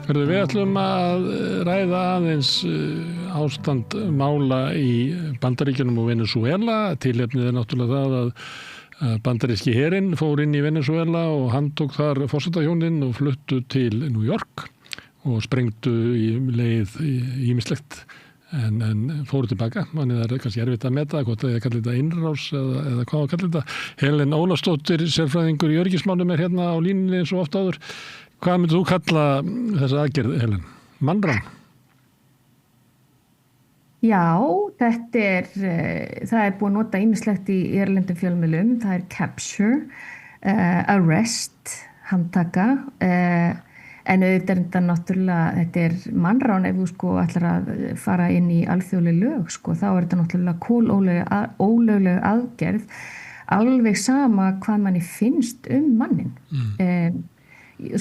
Hörðu, við ætlum að ræða aðeins ástand mála í Bandaríkjunum og Venezuela. Tilefnið náttúrulega það að bandaríski herinn fór inn í Venezuela og hann tók þar forsetahjónin og fluttu til New York og sprengdu í leið ýmislegt en fóru tilbaka. Þannig það kannski erfitt að meta hvort það kallir þetta innrás eða hvað kallir þetta. Helen Ólafsdóttir, sérfræðingur í öryggismálum hérna á línunni eins og oft áður. Hvað myndir þú kalla þessa aðgerð, Helen? Mannrán? Já, það búið að nota ýmislegt í erlendum fjölmiðlum. Það capture, arrest, handtaka, en auðvitað þetta náttúrulega, þetta mannrán ef þú ætlar að fara inn í alþjóðleg lög, þá þetta náttúrulega ólögleg aðgerð, alveg sama hvað manni finnst mannin. Ég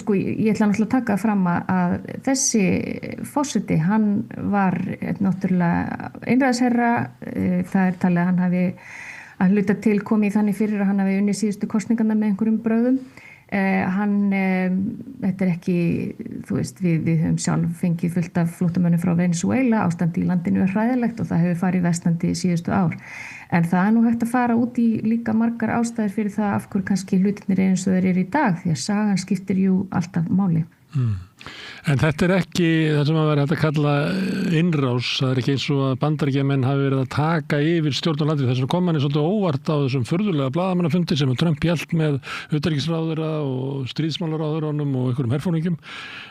ætla náttúrulega að taka fram að þessi forseti, hann var náttúrulega einræðisherra. Það talið að hann hafi að hluta til komið þannig fyrir að hann hafi unnið síðustu kosningarnar með einhverjum brögðum. Þetta ekki, við höfum sjálf fengið fullt af flóttamönnum frá Venezuela, ástandi í landinu hræðilegt og það hefur farið versnandi síðustu ár. En það nú hægt að fara út í líka margar ástæður fyrir það af hverju kannski hlutirnir eins og þeir eru í dag, því að sagan skiptir jú alltaf máli. En þetta ekki það sem að vera hægt að kalla innrás. Það ekki eins og að Bandaríkjamenn hafi verið að taka yfir stjórn á landið. Þess vegna kom manni svolítið óvart á þessum furðulega blaðamannafundi sem Trump hélt með utanríkisráðherra og stríðsmálaráðherranum og einhverjum herfóringjum,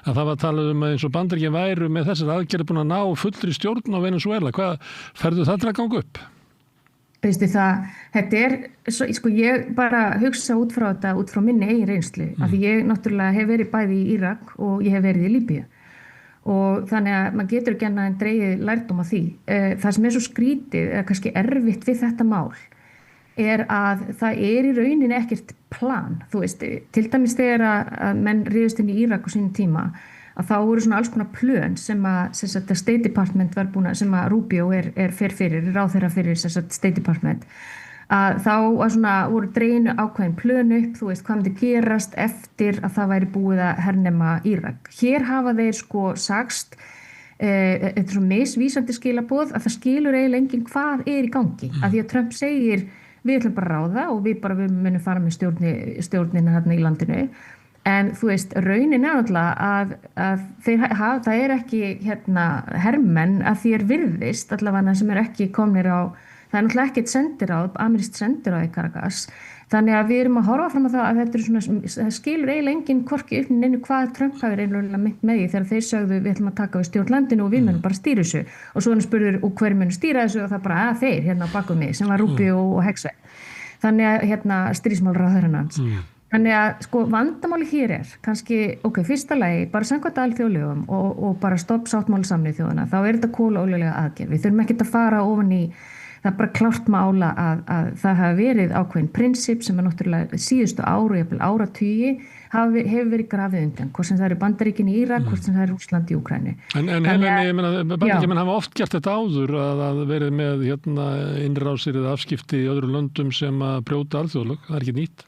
að það var talað að eins og Bandaríkjamenn væru með þessar aðgerðir búin að ná fullri stjórn á Venezuela. Hvað ferðu það til að ganga upp? Veistu það, ég bara hugsa út frá þetta, út frá minni eigin reynslu, af því ég náttúrulega hef verið bæði í Írak og ég hef verið í Líbíu og þannig að maður getur ekki annað en dregið lærdóm af því. Það sem svo skrítið eða kannski erfitt við þetta mál að það í rauninni ekkert plan. Til dæmis þegar að menn réðust inn í Írak á sínum tíma, að þá voru svona alls konar plön sem að State Department var búin að, sem að Rubio fer fyrir, ráðherra fyrir State Department, að þá voru dregin ákveðin plön upp, hvað myndi gerast eftir að það væri búið að hernema Írak. Hér hafa þeir sagst, þetta svo misvísandi skilaboð, að það skilur eiginlega enginn hvað í gangi, að því að Trump segir, við ætlum bara að ráða og við munum fara með stjórnina þarna í landinu. En raunin náttúrulega að það ekki hermenn að því virðist allavega sem ekki komnir á, það náttúrulega ekkert sendiráð, amerískt sendiráð í Caracas. Þannig að við erum að horfa fram á það að það skilur eiginlega enginn hvorki upp neinu hvað Trump hafi eiginlega mynd með því þegar þeir sögðu við ætlum að taka við stjórn landinu og við munum bara stýra þessu. Og svo hann spurður og hver munum stýra þessu og það bara þeir á baku mig sem var Rubio og Hexvei. Þannig að stríðsmálaráðherrann hans. Þannig að vandamáli hér kannski, fyrsta lagi, bara samkvæmt alþjóðalögum og bara sáttmála Sameinuðu þjóðanna, þá þetta kolólega aðgerð. Við þurfum ekkert að fara ofan í, það bara klárt mála að það hafi verið ákveðin prinsip sem náttúrulega síðustu áru, jafnvel áratugi, hefur verið grafið undan, hvort sem það eru Bandaríkin í Írak, hvort sem það eru Rússland í Úkraínu. En Bandaríkjamenn hafa oft gert þetta áður að verið með innrásir eða afskipti í öðrum löndum sem að brjóta alþjóðalög, það ekki nýtt.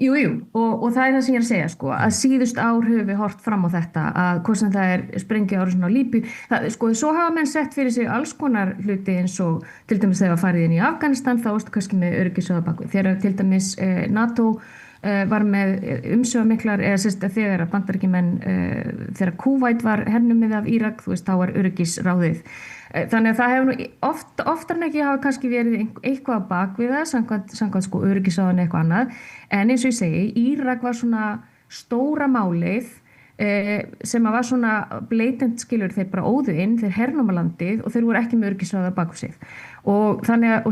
Jú, og það það sem ég að segja, að síðust ár höfum við hort fram á þetta, að hvort sem það sprengjuárásin á Líbíu, svo hafa menn sett fyrir sig alls konar hluti eins og til dæmis þegar farið inn í Afganistan, þá varstu kannski með öryggisráð á baku. Þegar til dæmis NATO var með umsvifamiklar, eða þegar Bandaríkjamenn, þegar Kúvait var hernumið af Írak, þá var öryggisráðið. Þannig að það hefur oftar en ekki hafa kannski verið eitthvað bak við það, samkvæmt öryggisráðinu eitthvað annað. En eins og ég segi, Írak var svona stóra málið sem var svona blatant skilur, þeir bara óðu inn, þeir hernuma landið og þeir voru ekki með öryggisráða bak við sig. Og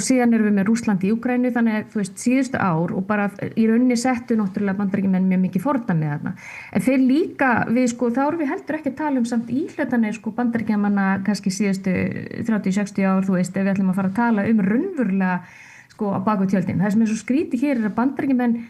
síðan erum við með Rússland í Úkraínu, þannig að síðustu ár og bara í rauninni settu náttúrulega Bandaríkjamenn mjög mikið fordæmi þarna. En þeir líka, þá erum við heldur ekki að tala samt íhlutanir Bandaríkjamanna kannski síðustu 30-60 ár, ef við ætlum að fara að tala raunverulega á bak við tjöldin. Það sem svo skrítið hér að Bandaríkjamenn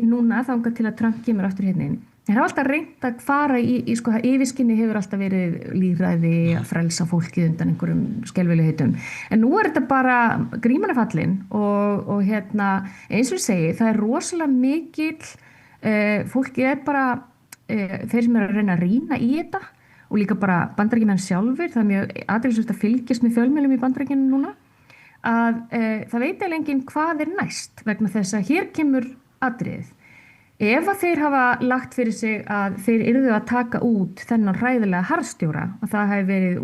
núna þangað til að Trump kemur aftur hérna inn. Þeir hafa alltaf reynt að fara í yfirskinni hefur alltaf verið lýðræði að frelsa fólkið undan einhverjum skelfilegheitum. En nú þetta bara gríman fallin og eins og ég segi, það rosalega mikill, fólkið bara, þeir sem að reyna að rýna í þetta og líka bara Bandaríkjamenn sjálfir, það mjög athyglisvert að fylgjast með fjölmiðlum í Bandaríkjunum núna, að það veit eiginlega enginn hvað næst vegna þess að hér kemur atriðið. Ef að þeir hafa lagt fyrir sig að þeir yrðu að taka út þennan hræðilega harðstjóra, að það hefði verið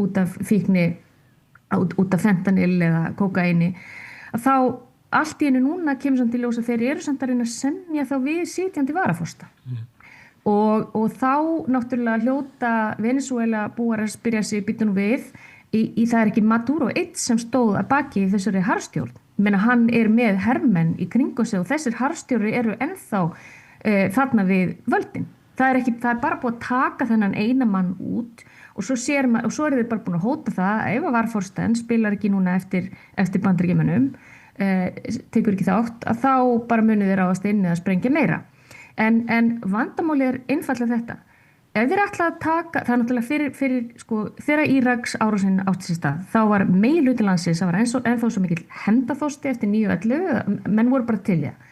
út af fíkni, út af fentanil eða kókaini, að þá allt í einu núna kemur samt í ljós að þeir eru samt að reyna að semja þá við sitjandi varaforsta. Og þá náttúrulega hljóta Venesúela búar að spyrja sig býtum við í það er ekki Maduro einn sem stóð að baki í þessari harðstjórn. Menna hann með hermenn í kringum sig og þessir harðstjóri eru ennþá þarna við völdin. Það er bara búið að taka þennan eina mann út og svo eru þeir bara búin að hóta það að ef að varforsten spilar ekki núna eftir Bandaríkjamönnum, tekur ekki þátt, að þá bara munu þeir ráðast inn eða sprengja meira. En vandamáli er einfaldlega þetta. Ef þeir ætla að taka, það er náttúrulega fyrir þegar Íraks árásin átti sér stað, þá var meginhluti landsins, það var ennþá svo mikill hefndarþorsti eftir 9/11, menn voru bara til í það.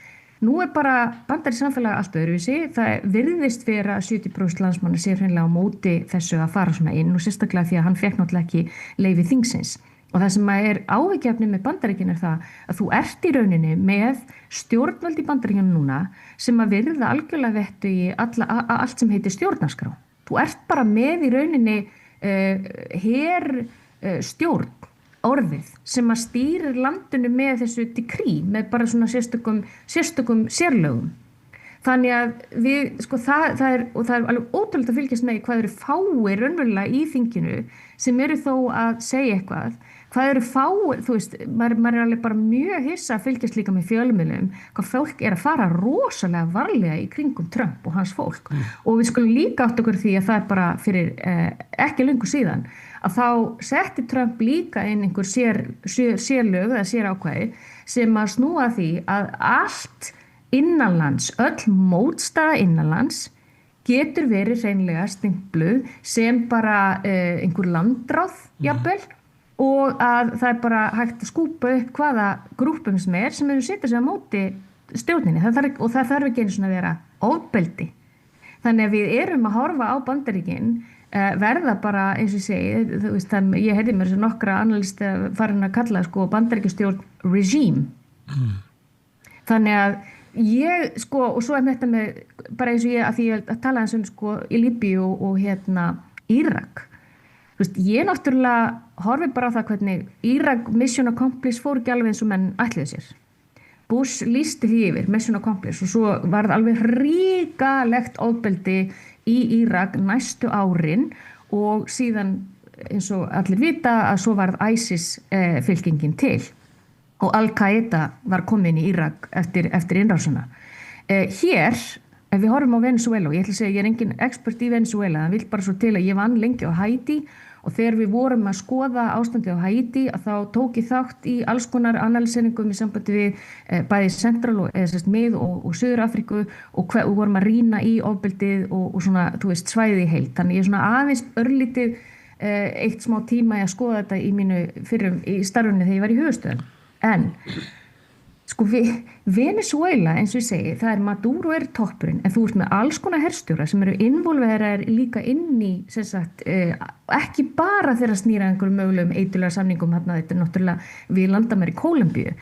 Nú er bara bandarískt samfélag allt öðruvísi, það virðist vera að 70% landsmanna sé hreinlega á móti þessu að fara svona inn og sérstaklega því að hann fékk náttúrulega ekki leyfi þingsins. Og það sem er áhyggjefni með Bandaríkin er það að þú ert í rauninni með stjórnvöld í Bandaríkjunum núna sem að virða algjörlega vettu í allt sem heitir stjórnarskrá. Þú ert bara með í rauninni stjórn orðið sem að stýrir landinu með þessu dekrí, með bara svona sérstökum sérlögum. Þannig að það er alveg ótrúlegt að fylgjast með hvað eru fáir raunverulega í þinginu sem eru þó að segja eitthvað. Hvað eru fáir, þú veist, maður er alveg bara mjög hissa að fylgjast líka með fjölmiðlum, hvað fólk er að fara rosalega varlega í kringum Trump og hans fólk. Og við skulum líka átt okkur því að það er bara fyrir ekki löngu síðan, að þá setti Trump líka inn einhver sérlög eða sérákvæði sem að snúa því að allt innanlands, öll mótstaða innanlands getur verið hreinlega stimpluð sem bara einhver landráð jafnvel og að það er bara hægt að skúpa upp hvaða grúppum sem eru setja sig á móti stjórninni og það þarf ekki einu svona að vera ofbeldi. Þannig að við erum að horfa á Bandaríkin verða bara eins og ég segi, þú veist, ég heyrði mér sem nokkra analysta farin að kalla Bandaríkjastjórn regime. Þannig að ég, og svo þetta með, bara eins og að því að tala eins í Líbíu og Írak. Þú veist, ég náttúrulega horfi bara á það hvernig Írak mission accomplished fór ekki alveg eins og menn ætluðu sér. Bush lýsti því yfir, mission accomplished, og svo var það alveg hrikalegt ofbeldi í Írak næstu árin og síðan eins og allir vita að svo varð ISIS fylkingin til. Og Al-Qaeda var komin í Írak eftir innrásina. Hér, ef við horfum á Venezuela, og ég ætla að segja ég er engin expert í Venezuela, það vil bara svo til að ég vann lengi á Haiti og þegar við vorum að skoða ástandið á Haiti að þá tók ég þátt í alls konar analýseringum í sambandi við bæði Central mið og Suður-Afríku og vorum að rýna í ofbeldið og svona, þú veist, svæðið í heild. Þannig ég svona aðeins örlítið eitt smá tíma að skoða þetta í mínu í starfunni þegar ég var í höfuðstöðum. En Venezuela, eins og ég segi, það er Maduro toppurinn, en þú ert með alls konar herstjóra sem eru involveraðir líka inn í, sem sagt, ekki bara þeirra snýra einhverjum mögulegum eitulega samningum, þetta er náttúrulega við landamæri Kólumbíu,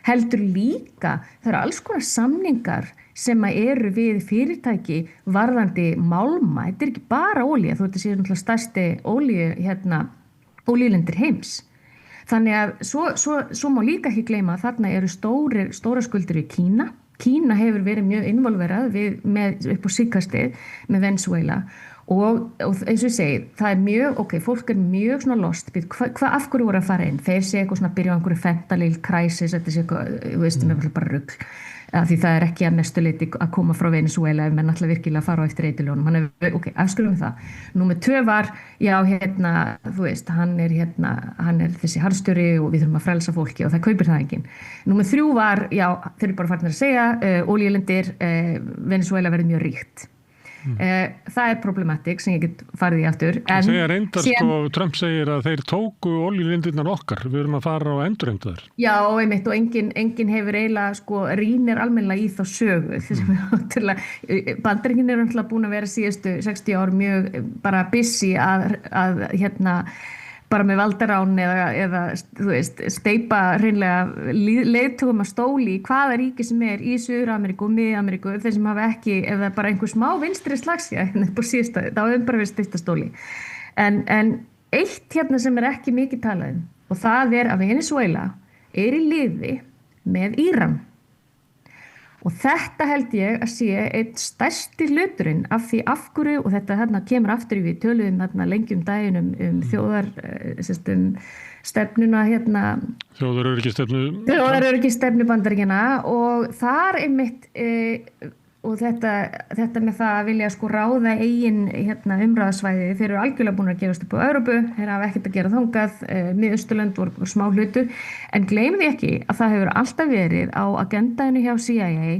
heldur líka, það eru alls konar samningar sem eru við fyrirtæki varðandi málma, þetta er ekki bara olía, þú veist, þetta sé náttúrulega stærsti olíulindir heims. Þannig að svo má líka ekki gleyma að þarna eru stóra skuldir í Kína. Kína hefur verið mjög involverað upp á síðkastið með Venezuela og eins og ég segi, það er mjög, fólk er mjög svona lost, af hverju voru að fara inn? Þeir sé eitthvað svona að byrja á einhverju fentanyl crisis, þetta sé eitthvað, veistum við bara rugl. Því það er ekki að mestu leyti að koma frá Venezuela ef menn alltaf virkilega fara á eftir eiturljónum. Afskulum við það. Númer 2 var, þú veist, hann er þessi harðstjóri og við þurfum að frelsa fólki og það kaupir það enginn. Númer 3 var, þeir eru bara farin að segja, olíulindir, Venezuela verður mjög ríkt. Það problematik sem ég get farið í aftur. Segja reyndar Trump segir að þeir tóku olíulindirnar okkar, við erum að fara og endurheimta þær. Já, einmitt, og enginn hefur eiginlega rýnir almennilega í þá sögu. Bandaríkin eru náttúrulega búin að vera síðustu 60 ár mjög bara busy að bara með valdarán eða þú veist, steypa hreinlega leiðtogum að stóli í hvaða ríki sem í Suður-Ameríku og Mið-Ameríku, þeir sem hafa ekki, ef það er bara einhver smá vinstri slagsja, þá hefur bara verið steypt að stóli. En eitt sem ekki mikið talað og það að Venezuela í liði með Íran. Og þetta held ég að sé einn stærsti hluturinn af því af hverju, og þetta kemur aftur við töluðum lengi daginn þjóðar stefnuna þjóðaröryggisstefnu Bandaríkjanna og þar einmitt og þetta með það að vilja ráða eigin umræðasvæði, þeir eru algjörlega búin að gefast upp á Evrópu, þeir hafa ekkert að gera þangað, Miðausturlönd voru smá hlutur, en gleymið ekki að það hefur alltaf verið á agendaðinu hjá CIA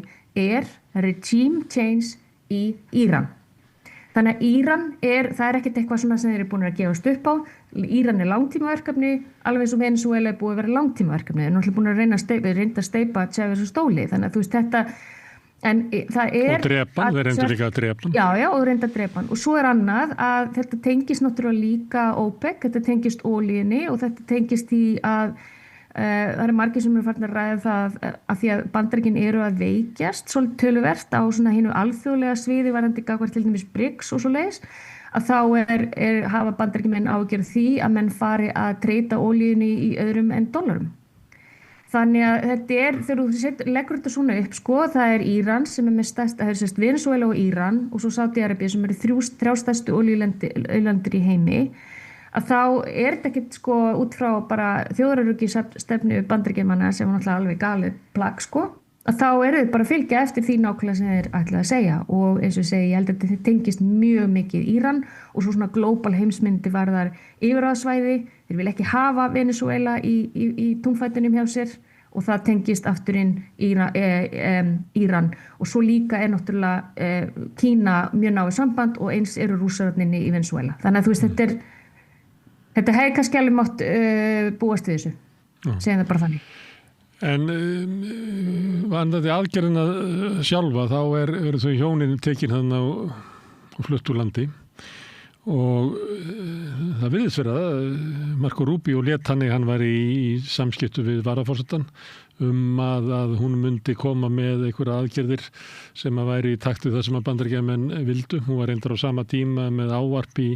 regime change í Íran. Þannig að Íran það ekkert eitthvað svona sem þeir eru búin að gefast upp á, Íran langtímaverkefni, alveg eins og Venezuela búið að vera langtímaverkefni, þeir eru náttúrulega búin að reynda að steypa Chávez og stóli, þannig að þú veist þetta. En það og drepan, þeir reyndu líka að drepa já, og reyndu að drepa og svo annað að þetta tengist náttúrulega líka OPEC, þetta tengist olíunni og þetta tengist í að það eru margir sem eru farin að ræða það að því að Bandaríkin eru að veikjast svolítið töluvert á svona hinu alþjóðlega sviði varðandi gagnvart til dæmis BRICS og svoleiðis að þá hafa Bandaríkjamenn ágjörð því að menn fari að treyta olíunni í öðrum en dollarum. Þannig að þetta þegar þú leggur þetta svona upp, það Íran sem með stærst, það Venezuela og Íran og svo Sádi-Arabía sem eru þrjá stærstu olíulandir í heimi, að þá þetta ekkert út frá bara þjóðaröryggisstefnu Bandaríkjamanna sem náttúrulega alveg galið plagg, að þá þau bara að fylgja eftir því nákvæmlega sem þeir ætla að segja og eins og ég segi, ég held að þetta tengist mjög mikið Íran og svo svona global heimsmyndi varðar yfirráðasvæði, þeir vil ekki hafa Venezuela í túnfætinum hjá sér og það tengist aftur inn Íran og svo líka náttúrulega Kína mjög náið samband og eins eru Rússararnir í Venezuela. Þannig að þú veist, þetta hefði kannski alveg mátt búast við þessu, segjum það bara þannig. En vandandi aðgerðina sjálfa þá eru þau hjónin tekin hann á flutt úr landi og það virðist vera Marco Rubio lét hann var í samskiptu við varaforsetann að hún myndi koma með einhverja aðgerðir sem að væri í takt við það sem að Bandaríkjamenn vildu. Hún var reyndar á sama tíma með ávarp í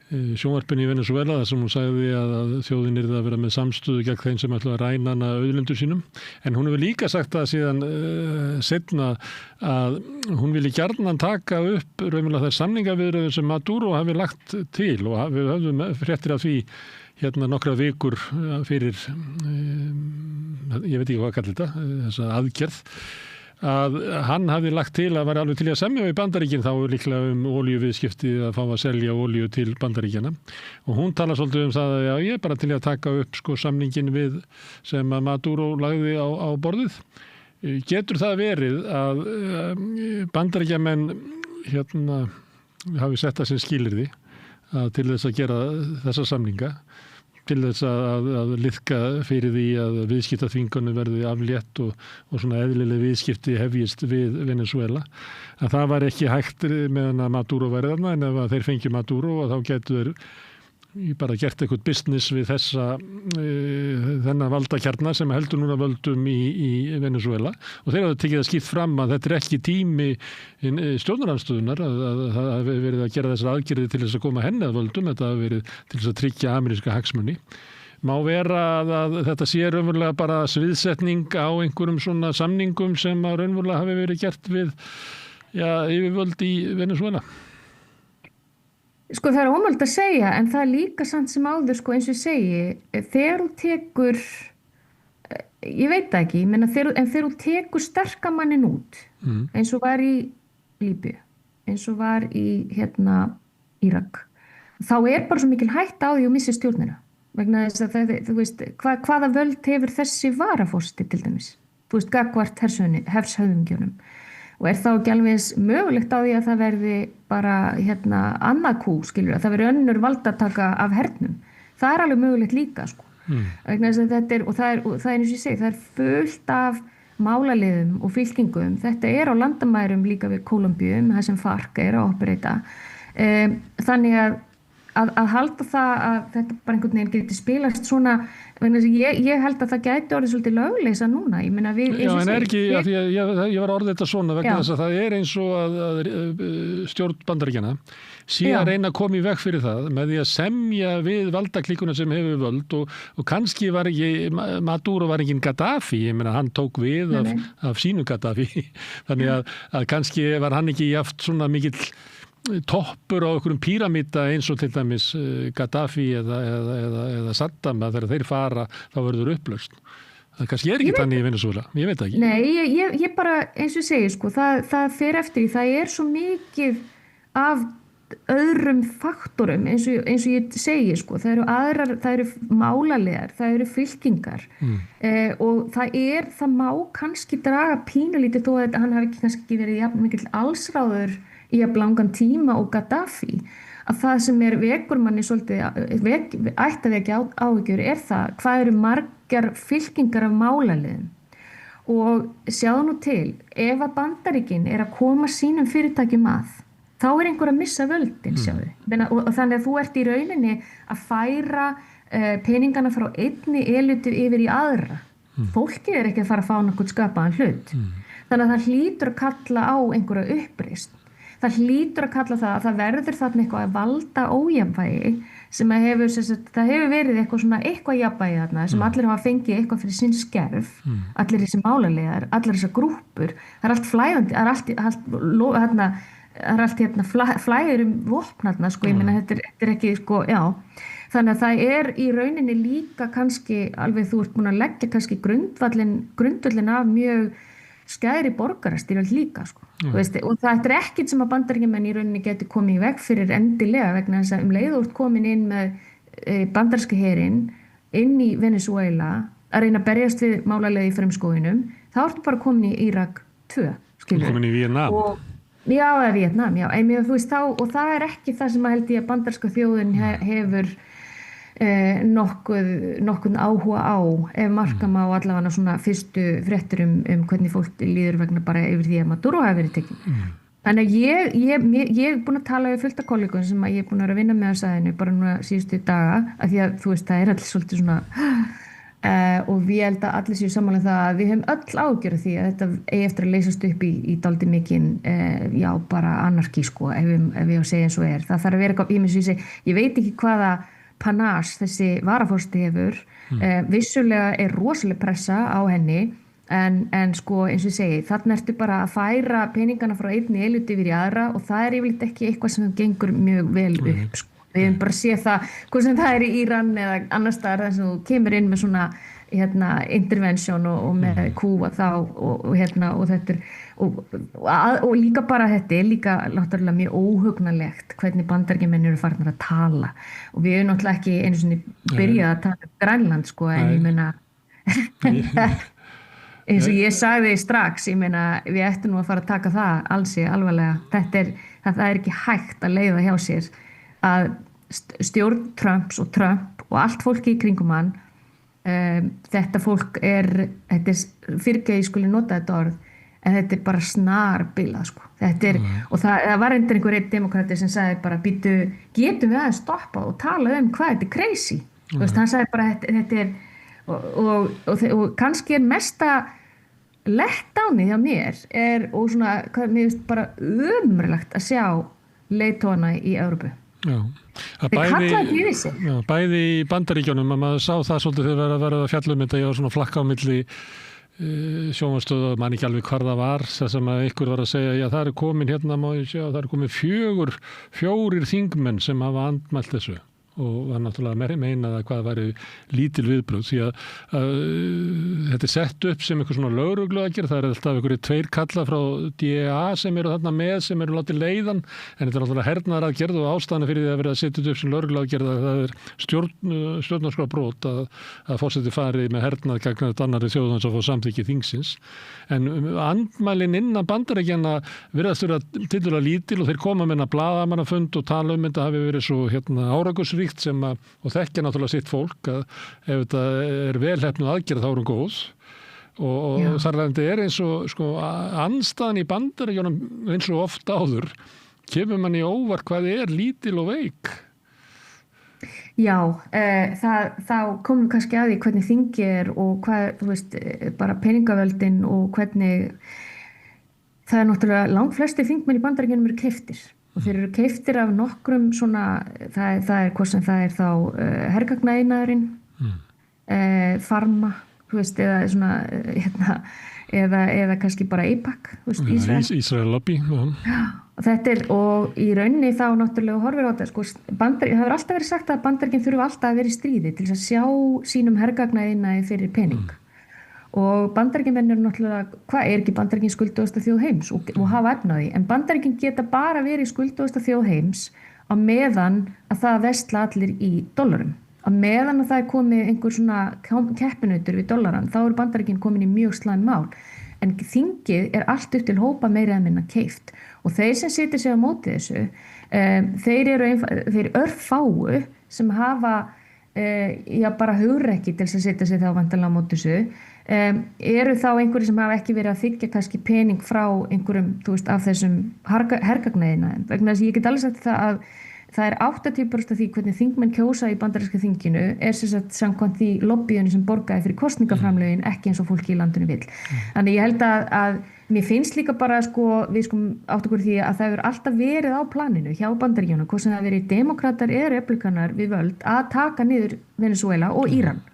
sjónvarpinu í Venezuela þar sem hún sagði að þjóðin yrði að vera með samstöðu gegn þeim sem ætla að ræna hana auðlindur sínum. En hún hefur líka sagt það síðan seinna að hún vilji gjarnan taka upp raunverulega þær samningaviðræður sem Maduro hafi lagt til og við höfðum fréttir af því nokkra vikur fyrir, ég veit ekki hvað kallar þetta, þessa aðgerð, að hann hafði lagt til að var alveg til að semja við Bandaríkin þá líklega olíuviðskipti að fá að selja olíu til Bandaríkjana og hún talar svolítið það að já, ég bara til að taka upp samningin við sem að Maduro lagði á borðið. Getur það verið að Bandaríkjamenn hafi sett það sem skilyrði til þess að gera þessa samninga til þess að liðka fyrir því að viðskiptaþvingunum verði aflétt og svona eðlileg viðskipti hefjist við Venezuela. Að það var ekki hægt meðan að Maduro væri þarna en ef þeir fengi Maduro og þá getur þeir bara gert eitthvað business við þennan valdakjarna sem heldur núna völdum í Venezuela og þeir hafa tekið að skýrt fram að þetta ekki tími stjórnarandstöðunar að það hafi verið að gera þessar aðgerðir til þess að koma henni að völdum, þetta hafi verið til þess að tryggja ameríska hagsmuni. Má vera að þetta sé raunverulega bara sviðsetning á einhverjum svona samningum sem að raunverulega hafi verið gert við yfirvöld í Venezuela? Það ómögulegt að segja, en það líka samt sem áður, eins og ég segi, þegar þú tekur, ég veit það ekki, en þegar þú tekur sterkamannin út, eins og var í Líbíu, eins og var í Írak, þá bara svo mikil hætta á því að missi stjórnina. Vegna þess að þú veist, hvaða völd hefur þessi varaforsti til dæmis, þú veist, gagnvart hershöfðingjunum. og þá ekki alveg eins mögulegt á því að það verði bara annað kú, skilur að það verði önnur valdataka af hernum. Það alveg mögulegt líka, sko. Vegna þess að þetta og það er eins og ég segi, það fullt af málaliðum og fylkingum. Þetta á landamærum líka við Kólumbíu, það sem FARC að operata. Þannig að halda það að þetta bara einhvern veginn geti spilast svona, vegna þess að ég held að það gæti orðið svolítið lögleysa núna. Ég meina við... Já, en ekki, að ég var orðið þetta svona vegna þess að það eins og að stjórn Bandaríkjanna sé að reyna að koma í veg fyrir það með því að semja við valdaklíkuna sem hefur völd og kannski var ekki, Maduro var engin Gaddafi, ég meina hann tók við af sínu Gaddafi, þannig að kannski var hann ekki jaft svona mikill toppur á einhverjum píramíta eins og til dæmis Gaddafi eða Saddam að þegar þeir fara þá verður upplausn. Það kannski ekki þannig í Venesúela, ég veit ekki. Nei, ég bara eins og segi sko, það fer eftir, það svo mikið af öðrum faktorum eins og ég segi sko, það eru málalegar, það eru fylkingar og það má kannski draga pínulítið þó að hann hafi kannski verið jafn mikill allsráður í að langan tíma og Gaddafi að það sem vekur manni svolítið ætti að vekja áhyggjur það hvað eru margar fylkingar af málaliðum og sjáðu nú til ef að Bandaríkin að koma sínum fyrirtækjum þá einhver að missa völdin, sjáðu. Og þannig að þú ert í rauninni að færa peningana frá einni elitu yfir í aðra. Fólkið ekki að fara að fá nokkuð skapaðan hlut. Þannig að það hlýtur að kalla á einhverja uppreisn. Það hlýtur að kalla það að það verður þarna eitthvað að valda ójafnvægi sem það hefur verið eitthvað jafnvægi þarna sem allir hafa fengið eitthvað fyrir sinn skerf, allir þessi málalegar, allir þessar grúppur, það allt flæðandi, það allt flæður vopnarna, sko, ég meina þetta ekki, sko, já. Þannig að það í rauninni líka kannski, alveg þú ert búin að leggja kannski grundvöllin af mjög skæðri borgarastyrjöld líka, sko. Veist, og það ekkert sem að Bandaríkjamenn í rauninni geti komið í veg fyrir endilega vegna þess að leið þú ert komin inn með bandaríska herinn inn í Venesúela að reyna að berjast við málalegi í fremskóginum, þá ertu bara komin í Írak 2, skilur. Komin í Víetnam. Já, eða Víetnam, já. En þú veist og það ekki það sem að held ég að bandaríska þjóðin hefur nokkuð áhuga á ef marka má allavega svona fyrstu fréttir hvernig fólk líður vegna bara yfir því að Maduro hafi verið tekin. Þannig að ég búin að tala við fullt af kollegum sem að ég búin að vinna með á sæðinu bara núna síðustu daga af því að þú veist það allir svolítið svona og við held að allir séu sammála það að við höfum öll ágjörð því að þetta eigi eftir að leysast upp í dálítið mikinn bara anarkí sko ef við að segja eins og það þarf að vera eitthvað, ég veit ekki hvaða panás þessi varaforsti hefur vissulega rosaleg pressa á henni en sko eins og ég segi þarna ertu bara að færa peningana frá einni elitu yfir í aðra og það yfirleitt ekki eitthvað sem gengur mjög vel upp sko. Við höfum bara séð það, hvað sem það í Íran eða annar staðar þar sem þú kemur inn með svona intervention og með kúa þá og þetta og líka bara þetta líka náttúrulega mjög óhugnalegt hvernig Bandaríkjamenn eru farnir að tala og við höfum náttúrulega ekki einu sinni byrjað að tala Grænland sko en ég meina eins og ég sagði strax, ég meina við ættum nú að fara að taka það alls alvarlega, það ekki hægt að leiða hjá sér að stjórn Trumps og Trump og allt fólki í kringum hann þetta fólk fyrirgeði skuli nota þetta orð en þetta bara snarbilað sko. Og það var einhver demokrati sem sagði bara getum við aðeins stoppað og tala hvað þetta crazy veist, hann sagði bara þetta og kannski mesta lettánið hjá mér og svona, mér finnst bara ömurlegt að sjá leiðtogana í Evrópu. Já, bæði í Bandaríkjunum að maður sá það svolítið þegar verið að fjalla þetta ég var svona flakka á milli sjónvarpsstöða, man ekki alveg hvar það var þess að ykkur var að segja, já það komin hérna má ég sjá, það komin fjórir þingmenn sem hafa andmælt þessu og var náttúrulega meinað að hvað væri lítil viðbrögð því að þetta er sett upp sem eitthvað svona lögregluaðgerð, það alltaf einhverjir 2 kalla frá DEA sem eru þarna með, sem eru látið leiðan, en þetta er náttúrulega hernaðaraðgerð og ástæðan fyrir því að vera að setja upp sem lögregluaðgerð að það er stjórnarskrárbrot að forseti farið með hernað gagnvart annarri þjóð eins og fá samþykki þingsins. En andmælin innan Bandaríkjanna virðast vera tiltölulega lítil og þeir koma með blaðamannafund og tala þetta hafi verið svo árangursríkt og þekkja náttúrulega sitt fólk að ef þetta er velheppnuð aðgerð þá er hún góð og þar er eins og andstaðan í Bandaríkjunum eins og oft áður kemur manni óvart hvað er lítil og veik. Já, þá komum við kannski að því hvernig þingið er og hvað, þú veist, bara peningavöldin og hvernig það er náttúrulega langflestir þingmenn í Bandaríkjunum eru keyptir og þeir eru keyptir af nokkrum svona, það er hvort sem það er þá hergagnaðinaðurinn, Pharma, þú veist, eða svona, eða kannski bara AIPAC, þú veist, Ísrael lobby, Já. Þetta er, og í rauninni þá náttúrulega horfir á þetta, sko, það hefur alltaf verið sagt að Bandaríkin þurfa alltaf að vera í stríði til þess að sjá sínum hergagnaðinaði fyrir pening. Og Bandaríkjamenn eru náttúrulega, hvað er ekki Bandaríkin skuldugasta þjóð heims og hafa efnaði, en Bandaríkin geta bara verið skuldugasta þjóð heims á meðan að það vesla allir í dollarum. Á meðan að það er komið einhver svona keppinautur við dollaran, þá eru Bandaríkin komin í mjög slæm mál. En þingið er allt upp til hópa meira eða minna keypt og þeir sem situr sig á móti þessu, þeir örfáu sem hafa bara hugrekki til þess að setja sig þá vantanlega á móti þessu, eru þá einhverjir sem hafa ekki verið að þiggja kannski pening frá einhverjum, þú veist, af þessum hergagnaðina. Vegna þess að ég get alveg sagt það að það er 80% af því hvernig þingmenn kjósa í bandaríska þinginu er sem sagt samkvæmt því lobbyunni sem borgaði fyrir kosningaframlögin ekki eins og fólki í landinu vill. Þannig ég held að mér finnst líka bara við átt okkur því að það hefur alltaf verið á planinu hjá Bandaríkjunum, hvort sem það verið demokratar eða republikanar við völd að taka niður Venezuela og Íran.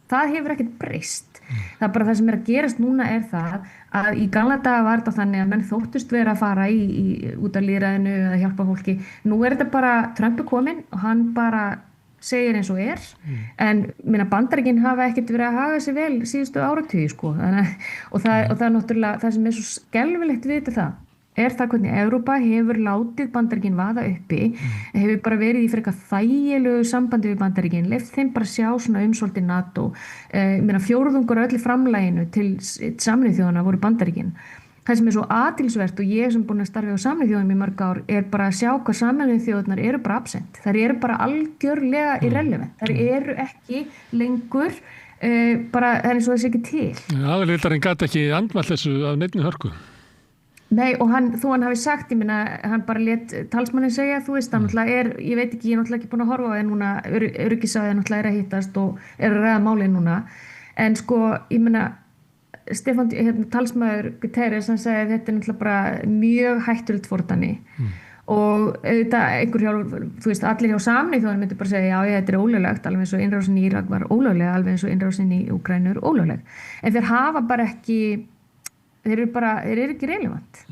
Það hefur ekkert breyst. Það er bara það sem er að gerast núna er það að í gamla daga var þetta þannig að menn þóttust vera að fara út af lýðræðinu eða hjálpa fólki. Nú er þetta bara Trump er kominn og hann bara segir eins og er. En Bandaríkin hafa ekkert verið að haga sér vel síðustu áratugi sko. Og það er náttúrulega það sem er svo skelfilegt við þetta er það hvernig Evrópa hefur látið Bandaríkin vaða uppi, hefur bara verið í frekar þægilegu sambandi við Bandaríkin, leyft þeim bara sjá svona umsvolti NATO, fjórðungur öllu framlaginu til Sameinuðu þjóðanna voru Bandaríkin. Það sem er svo athyglisvert og ég sem búin að starfa á Sameinuðu þjóðunum í mörg ár er bara að sjá hvað Sameinuðu þjóðurnar eru bara absent. Þær eru bara algjörlega irrelevant. Þær eru ekki lengur, bara það er eins og þessi ekki til. Aðalvildarinn gat ekki andmælt þessu af neinni hörku. Nei, og hann hafi sagt, hann bara lét talsmannin segja, þú veist, hann náttúrulega ég veit ekki, ég er náttúrulega ekki búin að horfa á það núna, öryggisaðið náttúrulega er að hittast og er að ræða málið núna, en sko, Stefán, talsmaður Guterres, hann sagði að þetta er náttúrulega bara mjög hættulegt fordæmi og auðvitað þú veist, allir hjá Sameinuðu þjóðunum myndu bara segja, já, þetta er ólöglegt, alveg eins og innrásin í Írak var ólögleg, alveg eins og innrásin í Úkraínu er ólögleg, en þeir hafa bara ekki þeir eru ekki relevant.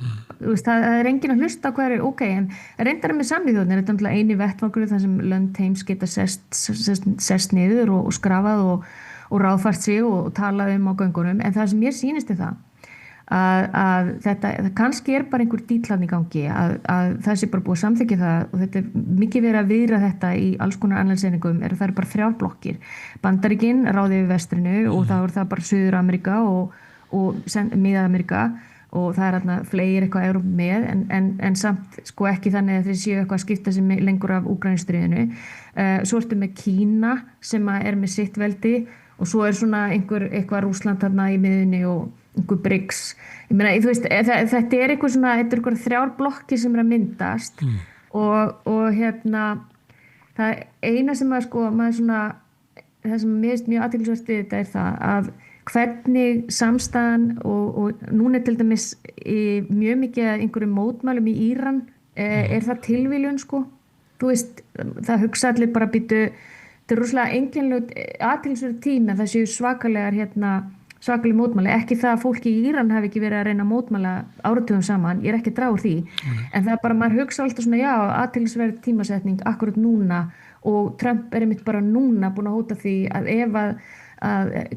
Það er enginn að hlusta á hvað ok, en reyndar með Sameinuðu þjóðirnar, þetta er náttúrulega eini vettvangur þar sem lönd heims geta sest niður og skrafað og ráðfært sig og talað á göngunum, en það sem mér sýnist er það að þetta kannski er bara einhver díllan í gangi að það sé bara búið að samþykkja það og þetta er mikið verið að viðra þetta í alls konar annarlseiningum, það eru bara 3 blokkir. Bandaríkin ráði við vestrinu og þá er það bara Suður-Ameríka og Mið-Ameríka og það er þarna fleiri eitthvað Evrópu með en samt sko ekki þannig að þeir séu eitthvað að skipta sig lengur af Úkraínustríðinu. Svo ertu með Kína sem er með sitt veldi og svo er svona eitthvað Rússland þarna í miðunni og einhver BRICS. Þú veist, þetta er eitthvað svona, þetta er eitthvað 3 blokki sem er að myndast og það eina sem að sko, maður svona, það sem mér finnst mjög athyglisvert við þetta er það að hvernig samstæðan og núna til dæmis mjög mikið einhverjum mótmælum í Íran er það tilviljun sko, þú veist, það hugsa allir bara býtu, þetta er rosalega einkennilegur athyglisverður tími að það séu svakaleg mótmæli, ekki það að fólki í Íran hafi ekki verið að reyna að mótmæla áratugum saman, ég er ekki að draga úr því, en það er bara, maður hugsa alltaf svona, já, athyglisverð tímasetning akkurat núna og Trump einmitt bara núna búin að hóta því að ef að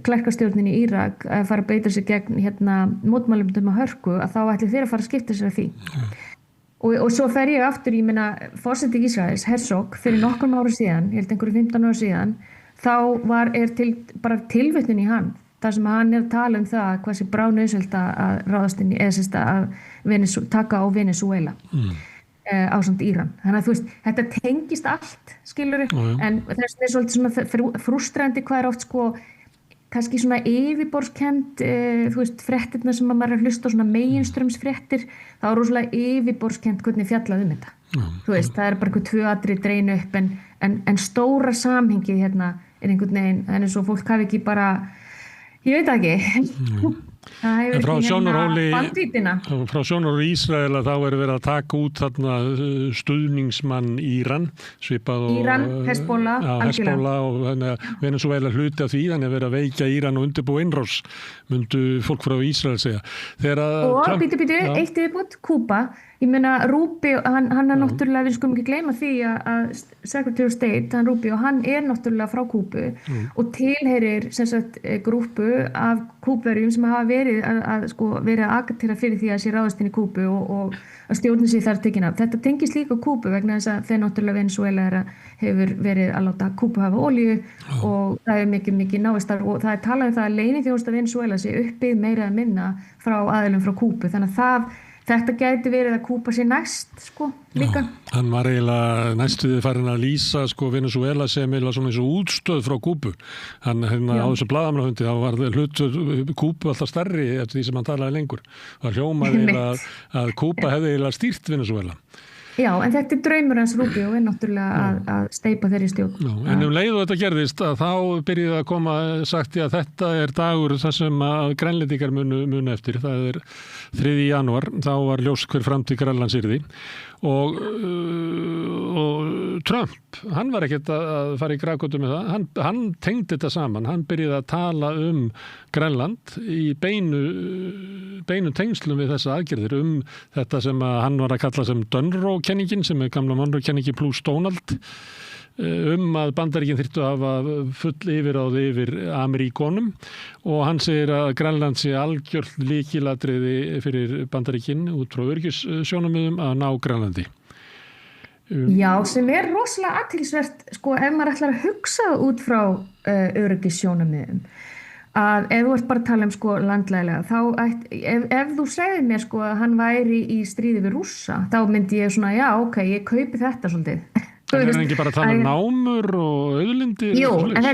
klerkastjórnin í Írak að fara að beita sig gegn mótmælendum að hörku að þá ætli þeir að fara að skipta sér af því. Og svo fer ég aftur, ég meina forseti Ísraels, Herzog, fyrir nokkrum ára síðan, ég held einhverju 15 ára síðan, þá er bara tilvitnun í hann, þar sem hann að tala um það hvað sé bráðnauðsynlegt að ráðast inn í, eða sérst að taka á Venezuela ásamt Íran. Þannig að þú veist, þetta tengist allt, skilurðu, en þess er svolítið svona frústrandi hvað oft sko kannski svona yfirborðskennd, þú veist, fréttirna sem að maður hlusta á svona meginströmsfréttir, þá rosalega yfirborðskennd hvernig fjallað þetta. Þú veist, það bara einhver 2 atriði dregin upp, en stóra samhengið hérna einhvern veginn, en eins og fólk hafi ekki bara, ég veit ekki, það hefur ekki bandvítina. Frá sjónarhóli Ísraela þá verið að taka út þarna stuðningsmann Íran, svipað og Íran, Hezbollah og Venezuela hluti af því, þannig að vera að veikja Íran og undirbúa innrás, myndu fólk frá Ísrael segja. Og býtu, eitt viðbútt, Kúba, ég meina Rubio, hann náttúrulega, við skulum ekki gleyma því að Secretary of State, hann Rubio, hann náttúrulega frá Kúbu og tilheyrir sem sagt grúppu af Kúbverjum sem hafa verið að agatera fyrir því að sé ráðast inn í Kúbu og að stjórnin sig þar tekin af. Þetta tengist líka Kúbu vegna þess að þeir náttúrulega Venezuela hefur verið að láta Kúbu hafa olíu og það mikið návistar og það talað um það að leyniþjónusta Venezuela sé uppbyggð meira að minna frá aðilum frá Kúbu, þannig að þetta gæti verið að Kúba sér næst, sko, líka. Já, hann var eiginlega næstuðið farin að lýsa, sko, Venezuela sem eiginlega svona eins og útstöð frá Kúbu. Hann, á þessu blaðamannafundi, þá var hlutur Kúbu alltaf stærri eftir því sem hann talaði lengur. Það hljómaði eiginlega að Kúba hefði eiginlega stýrt Venezuela. Já, en þetta draumur hans Rubio náttúrulega að steypa þeirri stjórn. Já, en leið og þetta gerðist að þá byrjaði að koma sagt að þetta dagur þar sem að grænlendingar munu eftir. Það 3. janúar, þá var ljóst hver framtíð Grænlands yrði og Trump, hann var ekkert að fara í grafgötu með það, hann tengdi þetta saman, hann byrjaði að tala Grænland í beinu tengslum við þessa aðgerðir þetta sem hann var að kalla sem Dunroe-kenningin, sem gamla Monroe-kenningi plus Donald, að Bandaríkin þyrftu að hafa full yfirráð yfir Ameríkonum og hann segir að Grænland sé algjört lykilatriði fyrir Bandaríkin út frá öryggissjónarmiðum að ná Grænlandi. Já, sem rosalega athyglisvert, sko, ef maður ætlar að hugsa út frá öryggissjónarmiðum, að ef þú ert bara að tala sko landlæglega, þá ef þú segir mér sko að hann væri í stríði við Rússa, þá myndi ég svona, já, ok, ég kaupi þetta svolítið. Það ekki bara að tala námur og auðlindir? Jú, en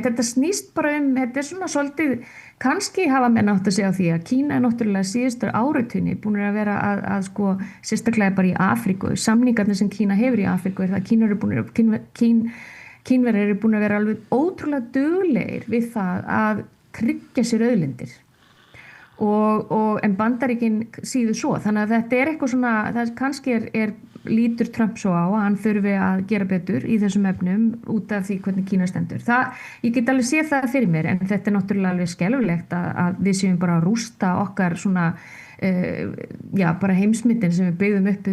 þetta snýst bara þetta svona svolítið, kannski hafa menn átt að segja á því að Kína náttúrulega síðustur áratugni búin að vera að sko, sérstaklega bara í Afríku, samningarnir sem Kína hefur í Afríku það Kínverjar eru búin að vera alveg ótrúlega duglegir við það að tryggja sér auðlindir en Bandaríkin síður svo, þannig að þetta eitthvað svona, það kannski lítur Trump svo á að hann þurfi að gera betur í þessum efnum út af því hvernig Kína stendur. Ég get alveg séð það fyrir mér, en þetta náttúrulega alveg skelfilegt að við séum bara að rústa okkar svona, bara heimsmyndin sem við byggðum upp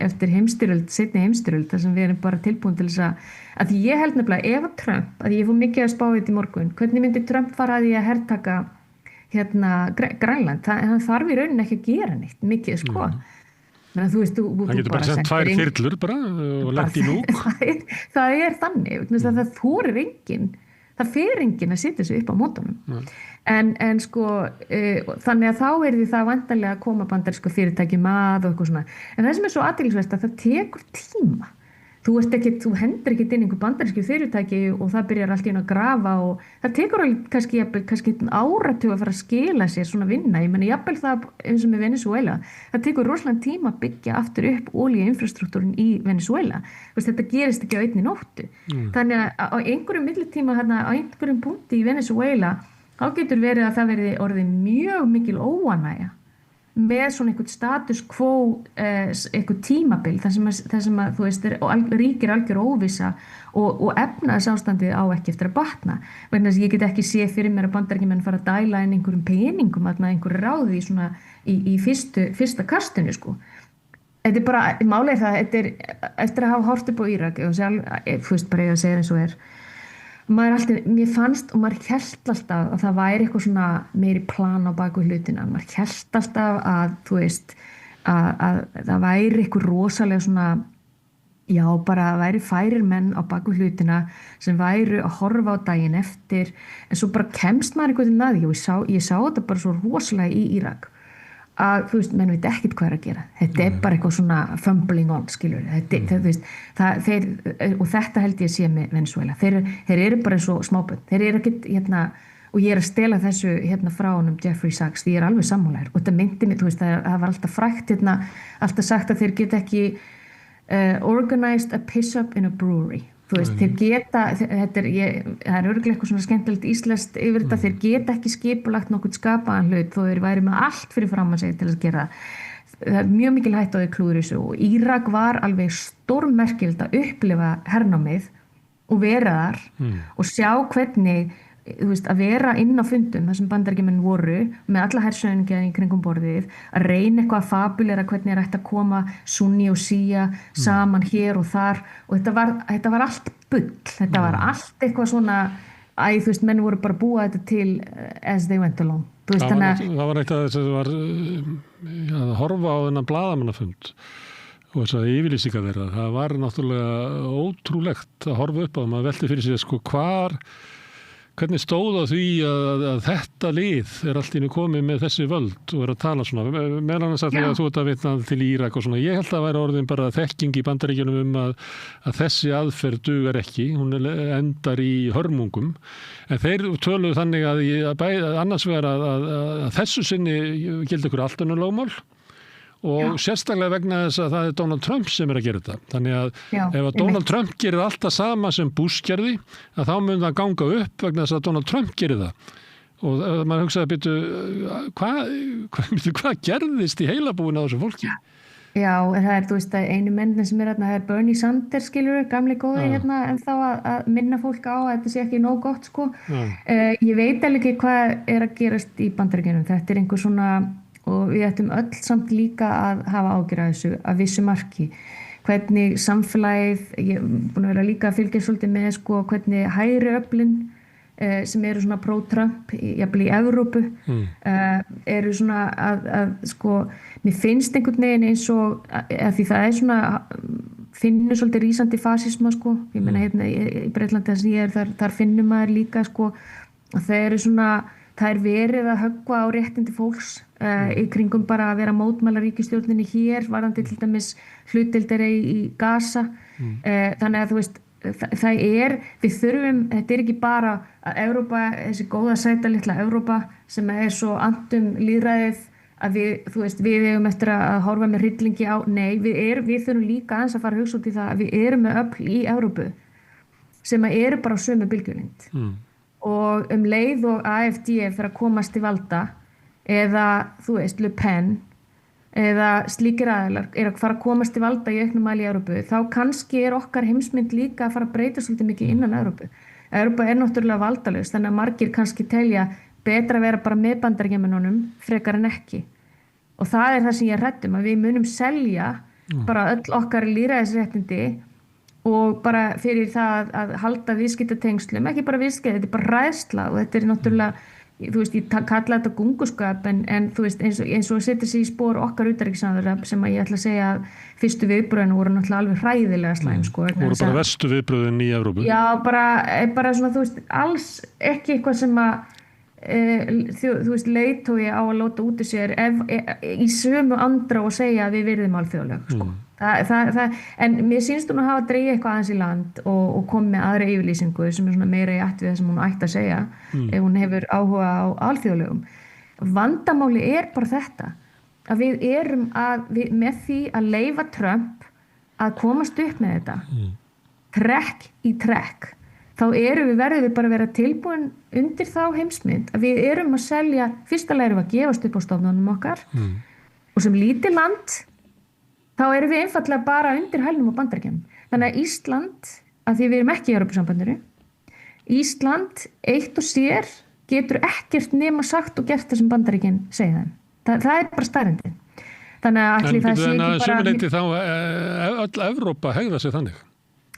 eftir heimstyrjöld, seinni heimstyrjöld, þar sem við erum bara tilbúin til þess að ég held nefnilega ef að Trump, að ég fór mikið að spá þetta í morgun, hvernig myndi Trump fara að því að hertaka Grænland, hann þarf í rauninni ekki að gera neitt mikið, sko. Þannig að þú veist, það getur bara sett 2 þyrlur bara og lent í núk. Það þannig, það þorir enginn, það fer enginn að setja sig upp á mótunum. En sko, þannig að þá því það vantarlega að koma bandarísku fyrirtæki og eitthvað svona. En það sem svo athyglisvert að það tekur tíma. Þú hendur ekki inn einhver bandarísku fyrirtæki og það byrjar allt í einu að grafa og það tekur kannski áratug að fara að skila sér svona vinna. Ég meni, jafnvel það eins og með Venezuela, það tekur rosalega tíma að byggja aftur upp olíuinfrastruktúrin í Venezuela. Þetta gerist ekki á einni nóttu. Þannig að á einhverjum millitíma, á einhverjum punkti í Venezuela, þá getur verið að það verði orðið mjög mikil óánægja með svona einhvern status quo einhvern tímabil þar sem að þú veist ríkir algjör óvissa og efnahagsástandið á ekki eftir að batna vegna þess að ég get ekki séð fyrir mér að Bandaríkjamenn fara að dæla inn einhverjum peningum einhverju ráði í fyrsta kastinu sko þetta bara, málið það, eftir að hafa hort upp á Írak og sjálf, bara ég að segja eins og mér fannst og maður hélt alltaf að það væri eitthvað svona meiri plan á baku hlutina, maður hélt alltaf að, að það væri eitthvað rosalega svona, já, bara það væri færir menn á baku hlutina sem væru að horfa á daginn eftir, en svo bara kemst maður eitthvað til naði og ég sá þetta bara svo rosalega í Írak að menn veit ekkert hvað að gera þetta bara eitthvað svona fumbling on skilur og þetta held ég sé með Venezuela þeir eru bara svo smábörn þeir eru ekkert og ég að stela þessu frá honum Jeffrey Sachs því ég alveg sammálaður og þetta myndi mig, það var alltaf frækt alltaf sagt að þeir geta ekki organized a piss-up in a brewery þeir geta, það er örugglega eitthvað svona skemmtilegt íslenskt yfir þetta, þeir geta ekki skipulagt nokkuð skapaðan hlut þó þeir væri með allt fyrir fram að segja til að gera það er mjög mikil hætt á því klúður þessu og Írak var alveg stórmerkild að upplifa hernámið og vera þar og sjá hvernig að vera inn á fundum þar sem Bandaríkjamenn voru með alla hersöðingja í kringum borðið að reyna eitthvað að fabulera hvernig ætti að koma sunni og shia saman hér og þar og þetta var allt bull, þetta var allt eitthvað svona menn voru bara að búa þetta til as they went along það var eitt að það var að horfa á þennan blaðamannafund og þess að yfirlýsingar þeirra það var náttúrulega ótrúlegt að horfa upp á maður velti fyrir sig hvernig stóð á því að þetta lið allt í einu komið með þessi völd og að tala svona, meðal annars að þú ert að vitna til Írak og svona, ég held að væri orðin bara þekking í Bandaríkjunum að þessi aðferð dugar ekki, hún endar í hörmungum, en þeir töluðu þannig að annars vegar að þessu sinni gildi ykkur allt önnur lögmál og sérstaklega vegna þess að það Donald Trump sem að gera þetta. Þannig að ef að Donald Trump gerir alltaf sama sem Bush gerði, að þá mun það ganga upp vegna þess að Donald Trump gerir það. Og maður hugsaði hvað gerðist í heilabúinu á þessu fólki? Já, það að einu mennin sem það Bernie Sanders, skilur, gamli góði en þá að minna fólk á að þetta sé ekki nóg gott, sko. Ég veit alveg ekki hvað að gerast í Bandaríkjunum. Þetta einhver svona og við ættum öll samt líka að hafa ágjörð af þessu að vissu marki hvernig samfélagið ég er búin að vera líka að fylgja svolítið með hvernig hægri öflin sem eru svona pro-Trump jafnvel í Evrópu eru svona að mér finnst einhvern veginn eins og að því það er svona finnur svolítið rísandi fasisma ég meina í Breitlandi þar finnur maður líka að það eru svona það er verið að höggva á réttindi fólks í kringum bara að vera mótmæla ríkisstjórninni hér, varðandi til dæmis hlutdeildar í Gaza. Þannig að það við þurfum, þetta ekki bara að Evrópa, þessi góða sæta litla Evrópa sem svo andum lýðræðið að við eigum eftir að horfa með hryllingi á, nei, við þurfum líka aðeins að fara að hugsa út í það að við erum með öfl í Evrópu sem eru bara á sömu bylgjulengd. Og leið og AfD fyrir að komast til valda eða, Le Pen eða slíkir aðilar að fara að komast til valda í auknum mæli í Evrópu, þá kannski okkar heimsmynd líka að fara að breyta svolítið mikið innan Evrópu. Evrópa náttúrulega valdalaus, þannig að margir kannski telja betra að vera bara með Bandaríkjamönnunum frekar en ekki. Og það það sem ég hrædd að við munum selja bara öll okkar lýðræðisréttindi og bara fyrir það að halda viðskiptatengslum, ekki bara viðskipti, þetta bara ræðsla og þetta náttúrulega, ég kalla þetta gunguskap en eins og setur sig í spor okkar utanríkisráðherra sem ég ætla að segja að fyrstu viðbröðin voru náttúrulega alveg hræðilega slæm. Voru bara verstu viðbröðin í Evrópu? Já, bara svona, alls ekki eitthvað sem að leiðtogi á að láta út í sér í sömu andrá og segja að við virðum alþjóðlög, en mér sýnst hún að hafa dregið eitthvað aðeins í land og komið með aðra yfirlýsingu sem svona meira í ætt við það sem hún ætti að segja ef hún hefur áhuga á alþjóðlögum. Vandamáli bara þetta að við erum með því að leyfa Trump að komast upp með þetta trekk í trekk, þá verðum við bara að vera tilbúin undir þá heimsmynd að við erum að selja, fyrsta erum við að gefast upp á stofnunum okkar og sem lítið land þá erum við einfallega bara undir hælnum á Bandaríkjunum. Þannig að Ísland, að því við erum ekki í Evrópusambandinu, Ísland eitt og sér getur ekkert nema sagt og gert það sem Bandaríkin segja þeim. Það bara staðreyndin. Þannig að allir það sé ekki bara... Sömuleyti þá öll Evrópa hegða sig þannig.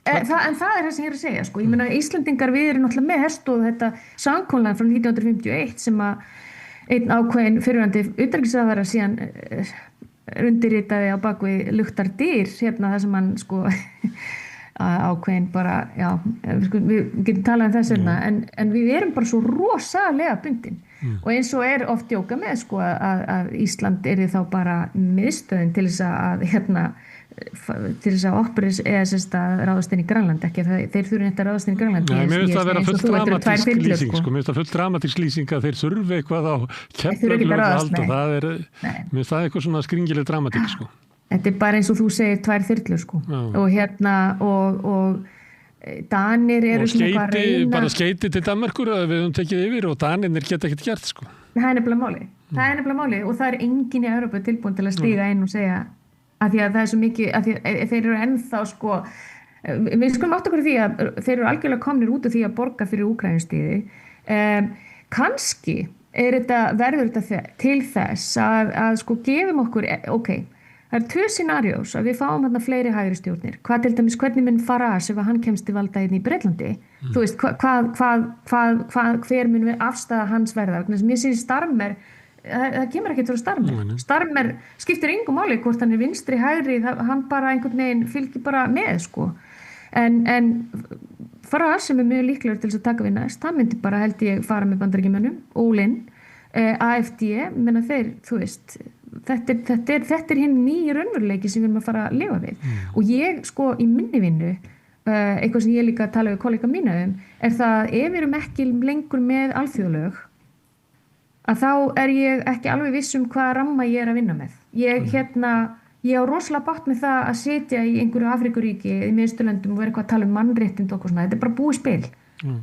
En það er það sem ég er að segja, sko. Ég meina, Íslendingar, við erum náttúrulega með herstóð þetta samkomulag frá 1951 sem að einn ákveðin fyrrverandi utanríkisráðherra síðan undirritaði á bakvið luktar dyr, hérna það sem hann, sko, ákveðin bara, já, við getum talað um þess vegna, en við erum bara svo rosalega bundin. Og eins og oft jóka með, sko, að Ísland er þá bara miðstöðin til þess að, hérna, til þess að opris eða sérst að ráðast inn í Grænland, ekki að þeir þurfi neitt að ráðast inn í Grænland. Nei, mér finnst það að vera full dramatísk lýsing, sko, mér finnst það full dramatísk lýsing að þeir þurfi eitthvað á Keflavíkurflugvöll og það mér finnst það eitthvað svona skringileg dramatík, sko. Þetta er bara eins og þú segir 2 þyrlur, sko. Og hérna, og Danir eru svona hvað að reyna... Bara skeiti til Danmerkur að við höfum tekið yfir og Danirnir geta ekkert gert, sko. Það er nefnilega máli og það er enginn í Evrópu tilbúin til að stíga inn og segja að því að það er svo mikið, að því að þeir eru ennþá, sko, við skulum átta okkur því að þeir eru algjörlega komnir út af því að borga fyrir Úkraínustríði. Kannski verður þetta til þess að sko gefum okkur, það eru 2 scenariós að við fáum hérna fleiri hægri stjórnir. Hvað til dæmis, hvernig mun Farage ef hann kemst til valda hérna í Bretlandi? Þú veist, hver mun við afstaða hans verða? Mér sýnir Starmer, það kemur ekki til Starmer. Starmer skiptir engu máli hvort hann er vinstri, hægri, hann bara einhvern veginn fylgir bara með, sko. En Farage sem er mjög líklegur til þess að taka við næst, það myndi bara held ég fara með Bandaríkjamönnum, Ólin, AFD, menna þeir, þú veist, þetta er hinn nýji raunveruleiki sem við erum að fara að lifa við. Og ég, sko, í minni vinnu, eitthvað sem ég líka tala við kollega mína er það að ef við erum ekki lengur með alþjóðalög, að þá er ég ekki alveg viss hvaða ramma ég er að vinna með. Ég á rosalega bátt með það að sitja í einhverju Afríkuríki í Miðausturlöndum og vera eitthvað að tala um mannréttindi og eitthvað svona. Þetta er bara búið spil.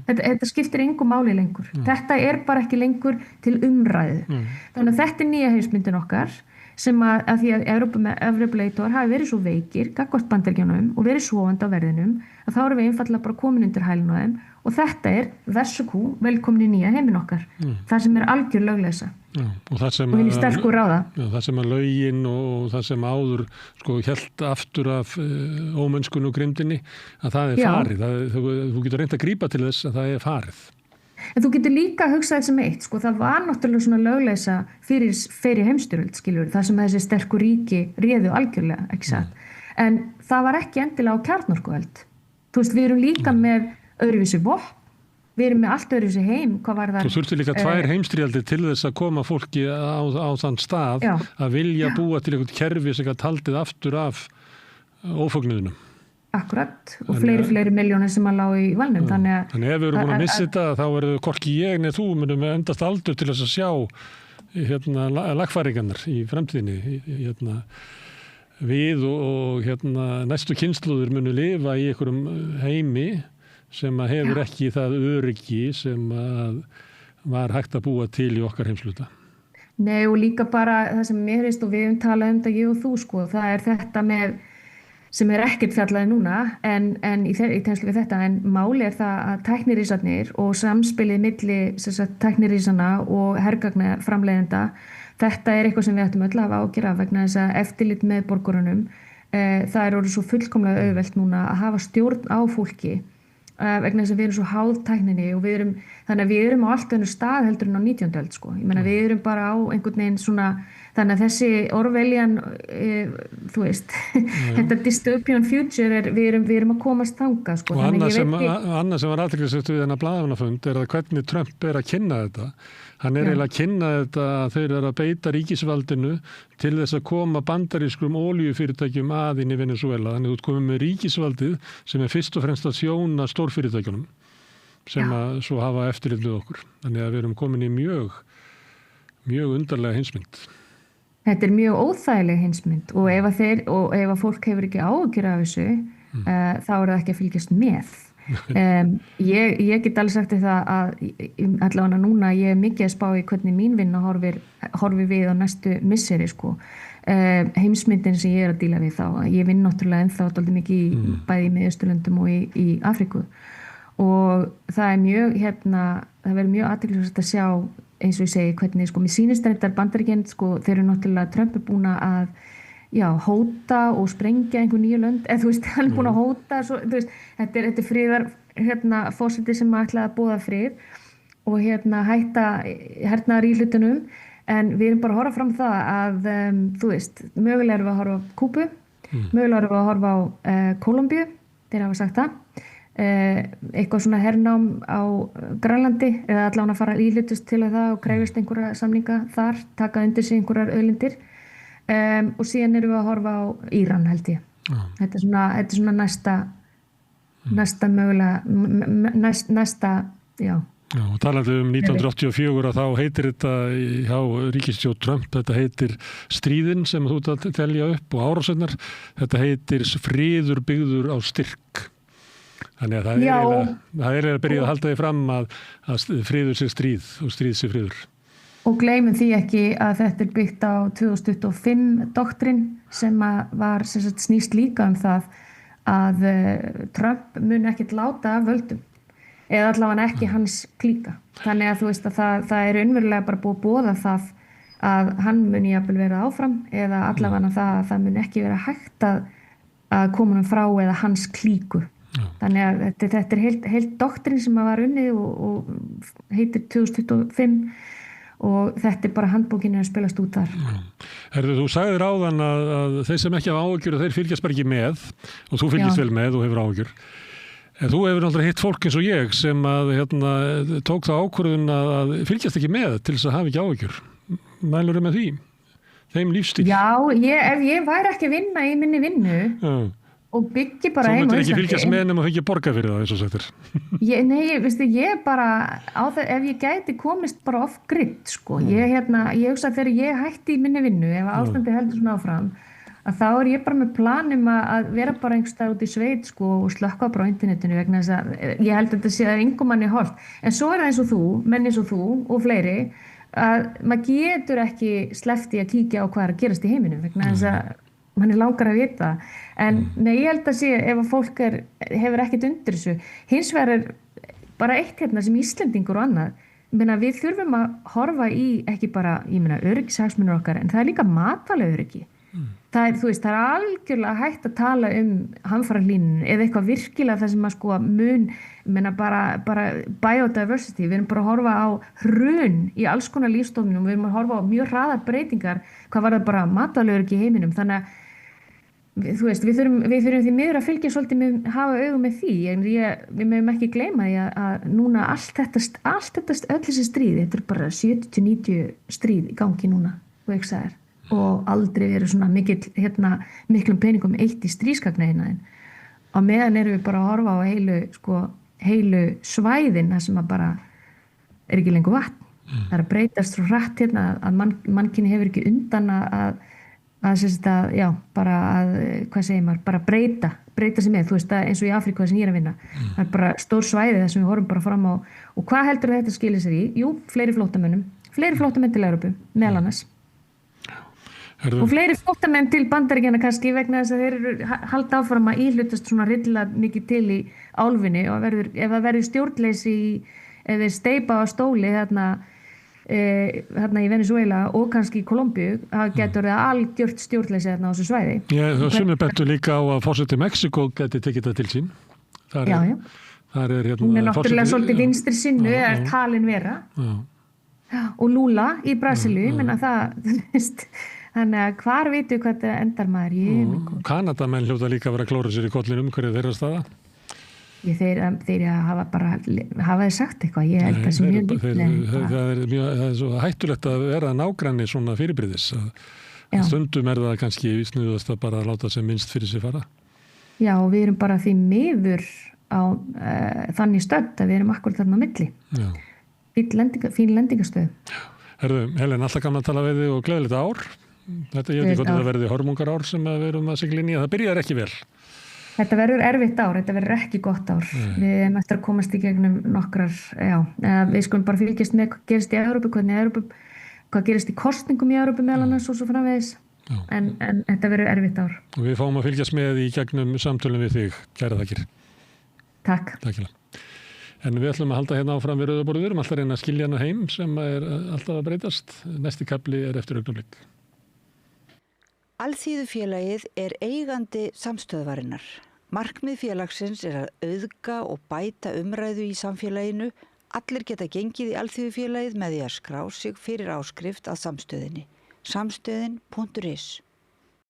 Þetta skiptir engu máli lengur. Þetta er bara ekki lengur til umræðu. Þannig að þetta er nýja heimsmyndin okkar sem að því að Evrópuleitor hafi verið svo veikir, gagnvart Bandaríkjunum og verið svovandi á verðinum, að þá erum við einfaldlega bara komin undir hælinn á þeim og þetta er versukú, velkomin í nýja heiminn okkar. Það sem er algjör lögleysa. Og henni sterkur ráða. Það sem að lögin og það sem áður sko hélt aftur af ómönskun og grimmdinni, að það er farið. Þú getur reynt að grípa til þess að það er farið. En þú getur líka að hugsa þetta sem eitt, sko, það var náttúrulega svona lögleysa fyrir heimstyrjöld, skiljur, það sem þessi sterku ríki réðu algjörlega, ekki satt. En það var ekki endilega á kjarnorkuöld. Þú veist, við erum líka með öðruvísi vopn, við erum með allt öðruvísi heim, hvað var það? Þú þurfti líka 2 heimstyrjaldir til þess að koma fólki á þann stað að vilja búa til eitthvað kerfi sem gat haldið aftur af ófögnuðinum. Akkurat, og fleiri miljónir sem að lá í valnum. Þannig ef við erum búin að missa þetta, þá verður hvorki ég neð þú munum með endast aldur til þess að sjá lagfæringarnar í fremtíðinni. Við og næstu kynslóðir munu lifa í einhverjum heimi sem að hefur ekki það öryggi sem að var hægt að búa til í okkar heimsluta. Nei, og líka bara það sem mér veist og við höfum talað um þetta, ég og þú, sko, það er þetta með sem er ekkert fjallaði núna en í tengslum við þetta, en máli er það að tæknirísarnir og samspilið milli tæknirísana og hergagna framleiðenda, þetta er eitthvað sem við ættum öll að hafa ágjör af vegna þess að eftirlit með borgurunum, það er orðið svo fullkomlega auðvelt núna að hafa stjórn á fólki vegna þess að við erum svo háð tækninni og þannig að við erum á allt önnur stað heldur en á 19. öld, sko. Ég meina við erum bara á einhvern veginn svona, þannig að þessi Orwellian, þú veist, þetta dystopian future við erum að komast þangað, sko. Og annað sem var athyglisvert við þennan blaðamannafund er að hvernig Trump er að kynna þetta. Hann er eiginlega að kynna þetta að þeir eru að beita ríkisvaldinu til þess að koma bandarískum olíufyrirtækjum að inn í Venezuela. Þannig að þú komið með ríkisvaldið sem er fyrst og fremst að þjóna stórfyrirtækjunum sem að svo hafa eftirlit við okkur. Þannig að við erum komin í mjög undarlega heimsmynd. Þetta er mjög óþægileg heimsmynd og ef að fólk hefur ekki áhyggjur af þessu, þá er það ekki að fylgjast með. Ég get alveg sagt það að allavega núna ég er mikið að spá í hvernig mín vinna horfi við á næstu misseri, sko. Heimsmyndin sem ég er að díla við þá, ég vinn náttúrulega ennþá dálítið mikið bæði í Miðausturlöndum og í Afríku og það er mjög það verður mjög athyglisvert að sjá eins og ég segi, hvernig sko, mér sýnist þetta Bandaríkin, sko, þeir eru náttúrulega Trump er búin að hóta og sprengja einhver nýju lönd, eða þú veist, hann er búin að hóta, svo, þú veist, þetta er friðar, forseti sem ætlaði að boða frið og hætta hernaðar í hlutunum, en við erum bara að horfa fram það að, þú veist, mögulega erum við að horfa á Kúbu, mögulega erum við að horfa á Kólumbíu, þeir hafa sagt það, eitthvað svona hernám á Grænlandi, eða allavega að fara íhlutust til það og krefjast einhverja samninga þar, taka undir sig einhverjar auðlindir. Og síðan erum við að horfa á Íran held ég. Þetta er svona næsta mögulega næsta, já. Já, og talandi 1984 að þá heitir þetta hjá ríkisstjórn Trump, þetta heitir stríðin sem þú ert að telja upp og árásinnar, þetta heitir friður byggður á styrk. Þannig að það er að byrja að halda því fram að friður sé stríð og stríð sé friður. Og gleymum því ekki að þetta er byggt á 2025 doktrin sem var snýst líka það að Trump mun ekkert láta af völdum eða allavega ekki hans klíka. Þannig að þú veist að það er unverulega bara búið að boða það að hann muni jafnvel vera áfram eða allavega það mun ekki vera hægt að koma hann frá eða hans klíku. Þannig að þetta er heilt doktrin sem var unnið og heitir 2025 og þetta er bara handbókin að spilast út þar. Herðu, þú sagðir áðan að þeir sem ekki hafa áhyggjur þeir fylgjast bara ekki með og þú fylgjast vel með og hefur áhyggjur. En þú hefur náttúrulega hitt fólk eins og ég sem að tók það ákvörðun að fylgjast ekki með til þess að hafa ekki áhyggjur. Mælurðu með því? Þeim lífstíl? Já, ef ég væri ekki að vinna í minni vinnu og byggi bara heim á Íslandi. Þú myndir ekki fylgjast með nema fengið borga fyrir það eins og sættir. Ég bara ef ég gæti komist bara off grid sko. Ég hugsa að þegar ég hætti í minni vinnu ef ástandi heldur svona áfram að þá er ég bara með planum að vera bara einhvers staðar út í sveit sko og slökkva bara á internetinu vegna þess að ég held að þetta sé að engum manni hollt. En svo er það eins og þú, menn eins og þú og fleiri að maður getur ekki sleppt í að kíkja á hvað er að gerast í heiminum vegna þess að mann er langar að vita en nei, ég held að sé ef að fólk hefur ekkert undir þessu hins vegar er bara eitt sem Íslendingur og annað við þurfum að horfa í ekki bara öryggishagsmunir okkar en það er líka matvælaöryggi það er algjörlega hægt að tala hamfarahlýnun eða eitthvað virkilega það sem að sko bara biodiversity, við erum bara að horfa á hrun í alls konar lífstofnum við erum að horfa á mjög hraðar breytingar hvað var það bara matvælaöryggi í heiminum þannig að við þurfum því miður að fylgja svolítið með hafa augum með því en við mögum ekki gleyma því að núna allt þetta öll þessi stríð, þetta er bara 70-90 stríð í gangi núna og aldrei verið svona miklum peningum eitt í stríðskagnaðina á meðan erum við bara að horfa á heilu svæðin þar sem að bara er ekki lengur vatn það er að breytast svo hratt að mannkynni hefur ekki undan bara breyta sig með, þú veist eins og í Afríku sem ég er að vinna það er bara stór svæði þar sem við horfum bara fram á og hvað heldur þetta skilir sér í? Jú, fleiri flóttamenn til Evrópu, meðal annars og fleiri flóttamenn til Bandaríkjanna kannski vegna þess að þeir eru halda áfram að íhlutast svona rillilega mikið til í álfunni og ef það verður stjórnleysi ef þeir steypa á stóli þarna í Venezuela og kannski í Kólumbíu það getur það algjört stjórnleysi þarna á þessu svæði. Já, það sem bentu líka á að forseti Mexíkó geti tekið það til sín. Þar er hún er náttúrulega svolítið vinstri sinnu er talin vera. Og Lula í Brasilíu, menna það þannig að hvar vitu hvað þetta endar maður í Kanadamenn hljóta líka að vera að klóra sér í kollinum hverju þeirra staða? Þeir hafa þeir sagt eitthvað, ég held að sem mjög líklega. Það er svo hættulegt að vera nágranni svona fyrirbrigðis að stundum er það kannski sniðast að bara láta sem minnst fyrir sig fara. Já, og við erum bara því miður á þannig stödd að við erum akkurat þarna á milli. Fín lendingastöð. Herðu, Helen, alltaf gaman að tala við þig og gleðilegt ár. Þetta ég veit ekki hvort það verði hörmungarár sem við erum að sigla inn í. Það byrjar ekki vel. Þetta verður erfitt ár, þetta verður ekki gott ár. Við erum eftir að komast í gegnum nokkrar, við skulum bara fylgjast með hvað gerist í Evrópu, hvað gerist í kosningum í Evrópu meðal annars og svo framvegis. En þetta verður erfitt ár. Og við fáum að fylgjast með í gegnum samtölum við þig. Kæra þakkir. Takk. Takk. En við ætlum að halda hérna áfram við rauðaborðið, við erum alltaf að reyna að skilja hana heim sem er alltaf að breytast. Næsti kafli er eftir augnablik. Alþýðufélagið er eigandi samstöðvarinnar. Markmið félagsins er að auðga og bæta umræðu í samfélaginu. Allir geta gengið í Alþýðufélagið með því að skrá sig fyrir áskrift að samstöðinni. Samstöðin.is